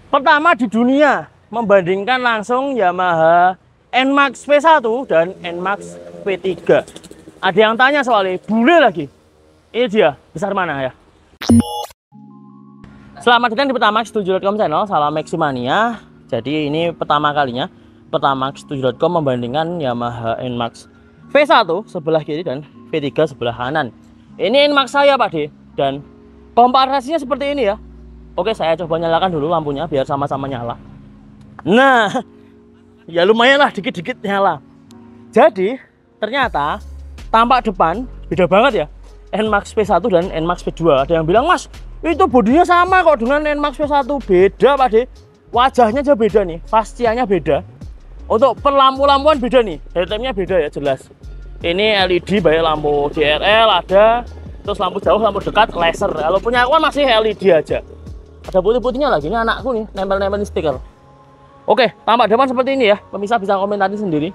pertama di dunia membandingkan langsung Yamaha NMAX V1 dan NMAX V3. Ada yang tanya soalnya, bule lagi. Ini dia, besar mana ya? Selamat datang di Pertamax7.com channel, salam Maximania. Jadi ini pertama kalinya Pertamax7.com membandingkan Yamaha NMAX V1 sebelah kiri dan V3 sebelah kanan. Ini NMAX saya Pak D, dan komparasinya seperti ini ya. Oke, saya coba nyalakan dulu lampunya biar sama-sama nyala. Nah, ya lumayan lah, dikit-dikit nyala. Jadi ternyata tampak depan beda banget ya, NMAX V1 dan NMAX V2. Ada yang bilang, mas itu bodinya sama kok dengan NMAX V1. Beda Pak D, wajahnya aja beda nih, fascianya beda. Untuk perlampu-lampuan beda nih, headlampnya beda ya, jelas. Ini LED baik lampu DRL ada, terus lampu jauh, lampu dekat, laser. Kalau punya aku kan masih LED aja. Ada putih-putihnya lagi, ini anakku nih, nempel-nempel stiker. Oke, tampak depan seperti ini ya, pemirsa bisa komentari sendiri.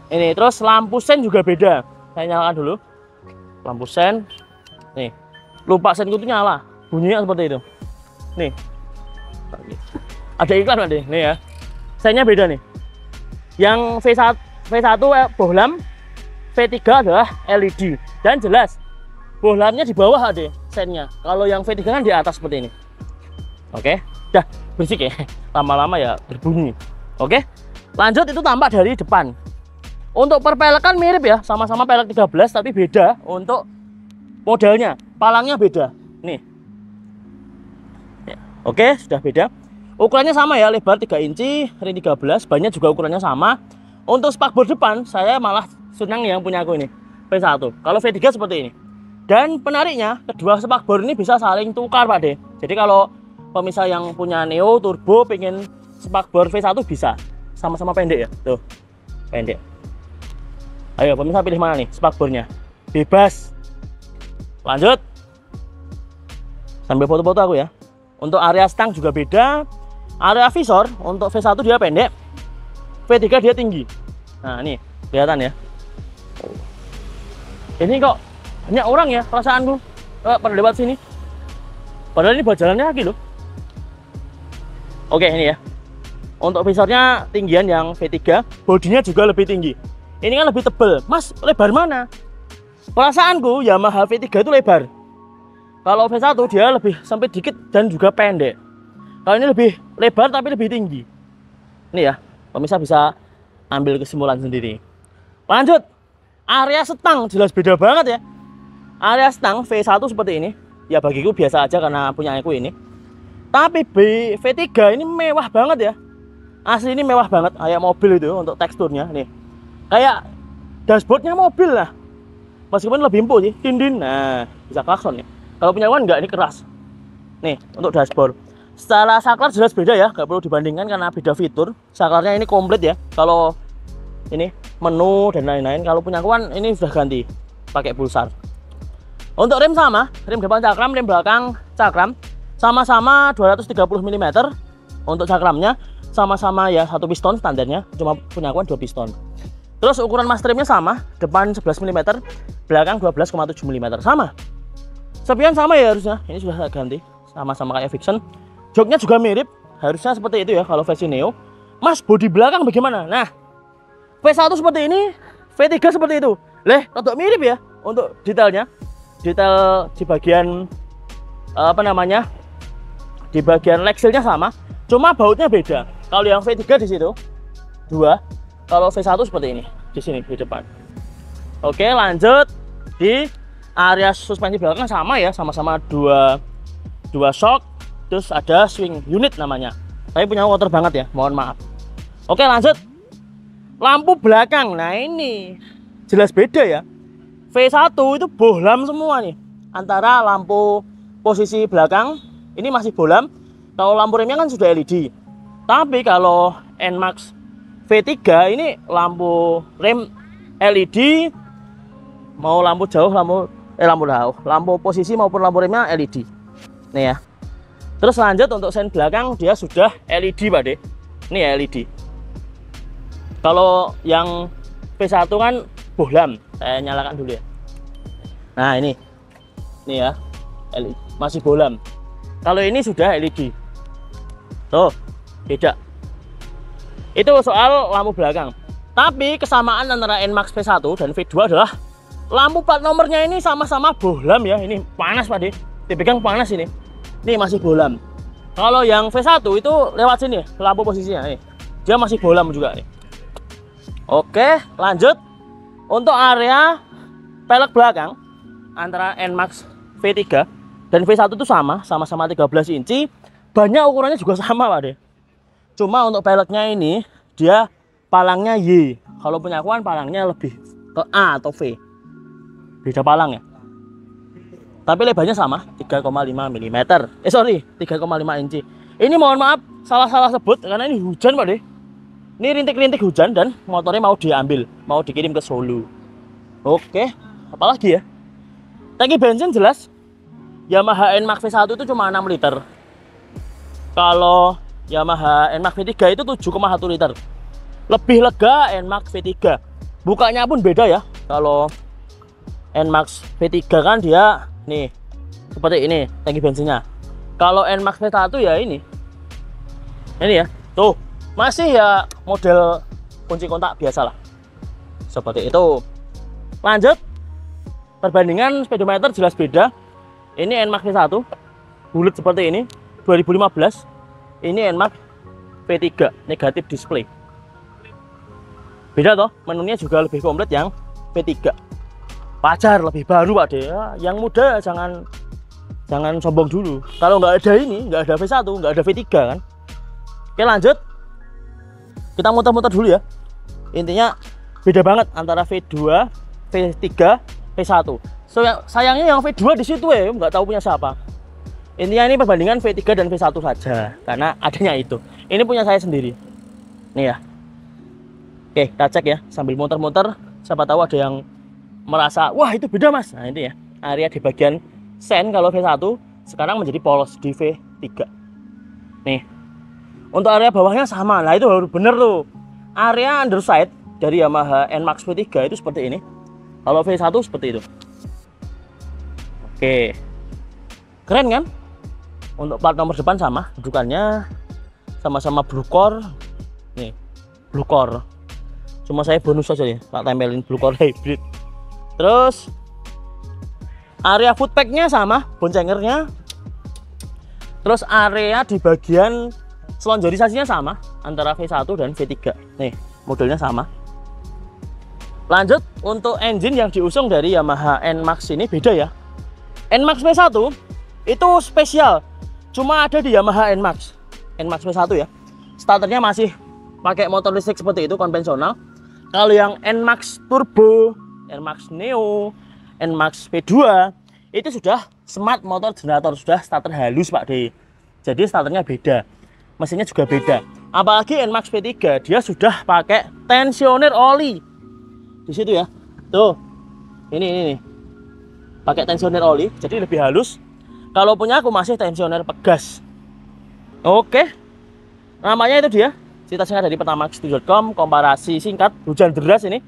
Ini, terus lampu sen juga beda. Saya nyalakan dulu. Lampu sen. Nih, lupa senku itu nyala. Bunyinya seperti itu. Nih. Ada iklan nanti, nih ya. Sennya beda nih. Yang V1 bohlam, V3 adalah LED. Dan jelas, bohlamnya di bawah ada sennya. Kalau yang V3 kan di atas seperti ini. Oke, dah berisik ya, lama-lama ya berbunyi. Oke, lanjut, itu tampak dari depan. Untuk perpelekan mirip ya, sama-sama pelek 13 tapi beda untuk modelnya, palangnya beda. Nih, ya, oke, sudah beda. Ukurannya sama ya, lebar 3 inci, ring 13, bannya juga ukurannya sama. Untuk spakbor depan, saya malah senang yang punya aku ini, V1. Kalau V3 seperti ini. Dan penariknya, kedua spakbor ini bisa saling tukar Pak D. Jadi kalau pemirsa yang punya Neo turbo pengen spakbor V1 bisa, sama-sama pendek ya, tuh pendek. Ayo pemirsa pilih mana nih spakbornya, bebas. Lanjut, sambil foto-foto aku ya. Untuk area stang juga beda, area visor untuk V1 dia pendek, V3 dia tinggi. Nah ini kelihatan ya. Ini kok banyak orang ya perasaanku pada lewat sini, padahal ini buat jalannya lagi loh. Oke, ini ya. Untuk visornya tinggian yang V3, bodinya juga lebih tinggi. Ini kan lebih tebal. Mas, lebar mana? Perasaanku Yamaha V3 itu lebar. Kalau V1 dia lebih sempit dikit dan juga pendek. Kalau ini lebih lebar tapi lebih tinggi. Ini ya, pemirsa bisa ambil kesimpulan sendiri. Lanjut, area setang jelas beda banget ya. Area setang V1 seperti ini. Ya bagiku biasa aja karena punya aku ini. Tapi V3 ini mewah banget ya. Asli ini mewah banget, kayak mobil itu untuk teksturnya nih. Kayak dashboardnya mobil lah. Meskipun lebih empuk sih, din-din. Nah, bisa klakson ya. Kalau punya one enggak, ini keras. Nih, untuk dashboard. Secara saklar jelas beda ya, nggak perlu dibandingkan karena beda fitur. Saklarnya ini komplit ya. Kalau ini menu dan lain-lain, kalau punya one ini sudah ganti pakai pulsar. Untuk rem sama, rem depan cakram, rem belakang cakram. Sama-sama 230 mm untuk cakramnya, sama-sama ya satu piston standarnya, cuma punya aku 2 piston. Terus ukuran master remnya sama, depan 11 mm, belakang 12,7 mm, sama. Sepian sama ya harusnya, ini sudah saya ganti, sama-sama kayak Vixen. Joknya juga mirip, harusnya seperti itu ya kalau versi Neo. Mas, bodi belakang bagaimana? Nah, V1 seperti ini, V3 seperti itu. Rodok mirip ya untuk detailnya. Detail di bagian apa namanya? Di bagian leksilnya sama, cuma bautnya beda. Kalau yang V3 di situ 2, kalau V1 seperti ini di sini di depan. Oke, lanjut di area suspensi belakang sama ya, sama-sama dua shock, terus ada swing unit namanya. Tapi punya kotor banget ya, mohon maaf. Oke, lanjut lampu belakang. Nah ini jelas beda ya. V1 itu bohlam semua nih, antara lampu posisi belakang ini masih bohlam. Kalau lampu remnya kan sudah LED. Tapi kalau NMAX V3 ini lampu rem LED, mau lampu jauh, lampu posisi maupun lampu remnya LED. Nih ya. Terus lanjut untuk sen belakang dia sudah LED Pak De. Ini LED. Kalau yang V1 kan bohlam. Saya nyalakan dulu ya. Nah ini ya, LED, masih bohlam. Kalau ini sudah LED. Tuh, beda. Itu soal lampu belakang. Tapi kesamaan antara NMAX V1 dan V2 adalah lampu plat nomornya ini sama-sama bohlam ya. Ini panas Pak De, dipegang panas ini. Ini masih bohlam. Kalau yang V1 itu lewat sini lampu posisinya nih. Dia masih bohlam juga nih. Oke, lanjut. Untuk area pelek belakang antara NMAX V3 dan V1 itu sama-sama 13 inci. Banyak ukurannya juga sama Pak De. Cuma untuk peleknya ini dia palangnya Y. Kalau punya aku kan palangnya lebih ke A atau V. Beda palang ya. Tapi lebarnya sama, 3,5 mm. 3,5 inci. Ini mohon maaf salah sebut karena ini hujan Pak De. Ini rintik-rintik hujan dan motornya mau diambil, mau dikirim ke Solo. Oke, apalagi ya? Tangki bensin jelas. Yamaha NMAX V1 itu cuma 6 liter. Kalau Yamaha NMAX V3 itu 7,1 liter. Lebih lega NMAX V3. Bukanya pun beda ya. Kalau NMAX V3 kan dia nih seperti ini tangki bensinnya. Kalau NMAX V1 ya ini ya. Tuh, masih ya model kunci kontak biasa lah. Seperti itu. Lanjut. Perbandingan speedometer jelas beda. Ini NMAX V1 bulat seperti ini 2015. Ini NMAX V3 negatif display. Beda toh, menunya juga lebih komplit yang V3. Wajar lebih baru Pak De. Yang muda jangan sombong dulu. Kalau nggak ada ini, nggak ada V1, nggak ada V3 kan. Oke, lanjut. Kita muter-muter dulu ya. Intinya beda banget antara V2, V3, V1. So, sayangnya yang V2 di situ ya, nggak tahu punya siapa. Intinya ini perbandingan V3 dan V1 saja, karena adanya itu. Ini punya saya sendiri. Nih ya. Oke, kita cek ya sambil muter-muter. Siapa tahu ada yang merasa, wah itu beda mas. Nah ini ya, area di bagian sen kalau V1 sekarang menjadi polos di V3. Nih, untuk area bawahnya sama. Nah itu baru bener tuh. Area underside dari Yamaha NMAX V3 itu seperti ini. Kalau V1 seperti itu. Oke, keren kan? Untuk plat nomor depan sama, dudukannya sama-sama blue core. Nih, blue core. Cuma saya bonus aja ya, tak tempelin blue core hybrid. Terus area footpacknya sama, boncengernya. Terus area di bagian selonjorisasinya sama antara V1 dan V3. Nih, modelnya sama. Lanjut, untuk engine yang diusung dari Yamaha NMAX ini beda ya. NMAX V1 itu spesial, cuma ada di Yamaha NMAX V1 ya. Starternya masih pakai motor listrik seperti itu, konvensional. Kalau yang NMAX Turbo, NMAX Neo, NMAX V2 itu sudah smart motor generator, sudah starter halus Pak De. Jadi starternya beda, mesinnya juga beda. Apalagi NMAX V3 dia sudah pakai tensioner oli di situ ya. Tuh, ini pakai tensioner oli, jadi lebih halus. Kalau punya aku masih tensioner pegas. Oke, namanya itu dia. Cerita singkat dari pertamax.com, komparasi singkat hujan deras ini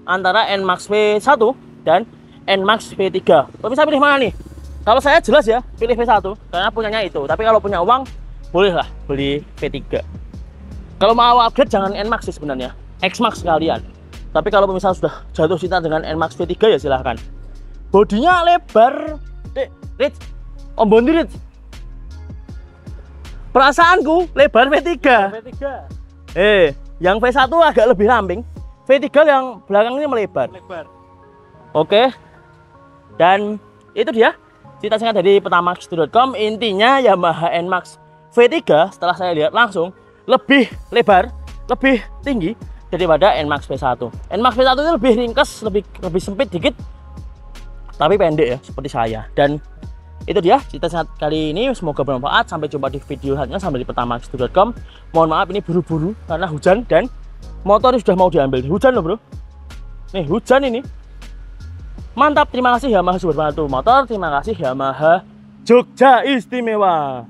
antara NMAX V1 dan NMAX V3. Lo bisa pilih mana nih? Kalau saya jelas ya pilih V1 karena punyanya itu. Tapi kalau punya uang bolehlah beli V3. Kalau mau upgrade jangan NMAX sih sebenarnya, X-Max sekalian. Tapi kalau misalnya sudah jatuh cinta dengan NMAX V3 ya silahkan. Bodinya lebar, Rich, Om Bondi Rich. Perasaanku lebar V3. Yang V1 agak lebih ramping. V3 yang belakangnya melebar. Oke. Dan itu dia cerita singkat dari pertamax.com. Intinya Yamaha NMAX V3 setelah saya lihat langsung lebih lebar, lebih tinggi daripada NMAX V1. NMAX V1 itu lebih ringkas, lebih sempit dikit, tapi pendek ya seperti saya. Dan itu dia cerita singkat kali ini, semoga bermanfaat. Sampai jumpa di video selanjutnya sampai di pertamax.com. Mohon maaf ini buru-buru karena hujan dan motor sudah mau diambil. Hujan loh bro, nih hujan ini. Mantap, terima kasih Yamaha Super Motor, terima kasih Yamaha Jogja Istimewa.